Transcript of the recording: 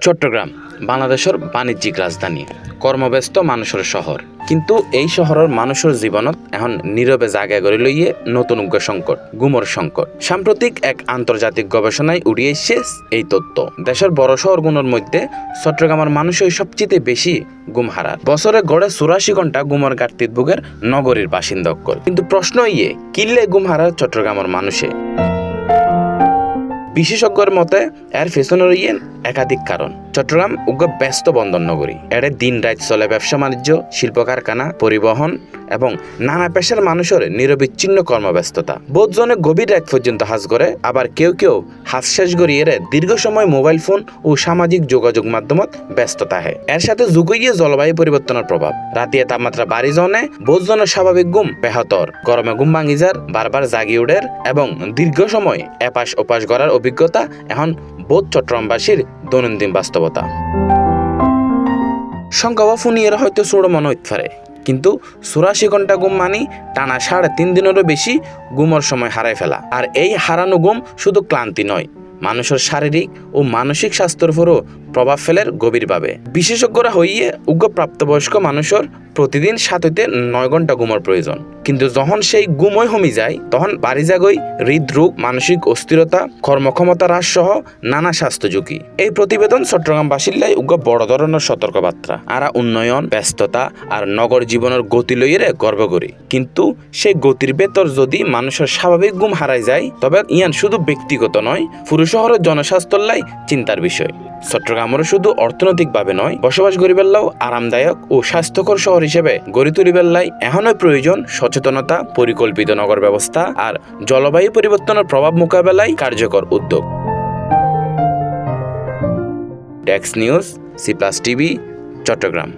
চট্টগ্রাম বাংলাদেশের বাণিজ্যিক রাজধানী, কর্মব্যস্ত মানুষের শহর। কিন্তু এই শহরের মানুষের জীবনত এখন নীরবে জায়গা করে লইয়ে নতুন সংকট, গুমর সংকট। সাম্প্রতিক এক আন্তর্জাতিক গবেষণায় উড়িয়ে এসছে এই তথ্য। দেশের বড় শহরগুলোর মধ্যে চট্টগ্রামের মানুষই সবচেয়ে বেশি গুম হারার। বছরে গড়ে 84 ঘন্টা গুমর ঘাটতির ভোগের নগরীর বাসিন্দকল। কিন্তু প্রশ্ন ইয়ে, কিল্লে গুম হারার চট্টগ্রামের মানুষে? বিশেষজ্ঞের মতে এর পেছনের একাধিক কারণ। চট্টগ্রাম ব্যস্ত বন্দর নগরী। এর দিন রাত চলে ব্যবসা বাণিজ্য, শিল্প কারখানা, পরিবহন এবং নানা পেশার মানুষের নিরবিচ্ছিন্ন কর্মব্যস্ততা। বোধজনে গভীর রাত পর্যন্ত হাজ করে, আবার কেউ কেউ হাজ শেষ করিয়ে দীর্ঘ সময় মোবাইল ফোন ও সামাজিক যোগাযোগ মাধ্যমত ব্যস্ত থাকে। এর সাথে যুগইয়ে জলবায়ু পরিবর্তনের প্রভাব। রাতে তাপমাত্রা বাড়ি জনে বোধজনের স্বাভাবিক ঘুম ব্যাহতর, গরমে ঘুম ভাঙি যার, বারবার জাগি উঠের এবং দীর্ঘ সময় এপাশ ওপাশ করার অভিজ্ঞতা এখন বোধ চট্টগ্রামবাসীর দৈনন্দিন বাস্তবতা। সংখ্যা ফুনিয়ের হয়তো ছোট মনে হইতে পারে, কিন্তু 84 ঘন্টা ঘুম মানি টানা 3.5 দিনেরও বেশি ঘুমের সময় হারায় ফেলা। আর এই হারানো ঘুম শুধু ক্লান্তি নয়, মানুষের শারীরিক ও মানসিক স্বাস্থ্যের উপরও প্রভাব ফেলের গভীরভাবে। বিশেষজ্ঞরা হইয়ে প্রাপ্তবয়স্ক মানুষের প্রতিদিন 7 হইতে 9 ঘন্টা ঘুমের প্রয়োজন। কিন্তু যখন সেই ঘুমই কমে যায়, তখন বাড়ি জাগই হৃদরোগ, মানসিক অস্থিরতা, কর্মক্ষমতা হ্রাস সহ নানা স্বাস্থ্য ঝুঁকি। এই প্রতিবেদন চট্টগ্রামবাসীর লাই বড় ধরনের সতর্কবার্তা। আরা উন্নয়ন, ব্যস্ততা আর নগর জীবনের গতি লইয়ে গর্ব করি, কিন্তু সেই গতির ভেতর যদি মানুষের স্বাভাবিক ঘুম হারাই যায়, তবে ইয়ান শুধু ব্যক্তিগত নয়, পুরো শহরের জনস্বাস্থ্যের লাই চিন্তার বিষয়। চট্টগ্রামের শুধু অর্থনৈতিকভাবে নয়, বসবাস গরিবেল্লাও আরামদায়ক ও স্বাস্থ্যকর শহর হিসেবে গড়ে তুলিবেল্লাই এখনই প্রয়োজন সচেতনতা, পরিকল্পিত নগর ব্যবস্থা আর জলবায়ু পরিবর্তনের প্রভাব মোকাবেলায় কার্যকর উদ্যোগ। Desk news, C+ TV, Chittagong.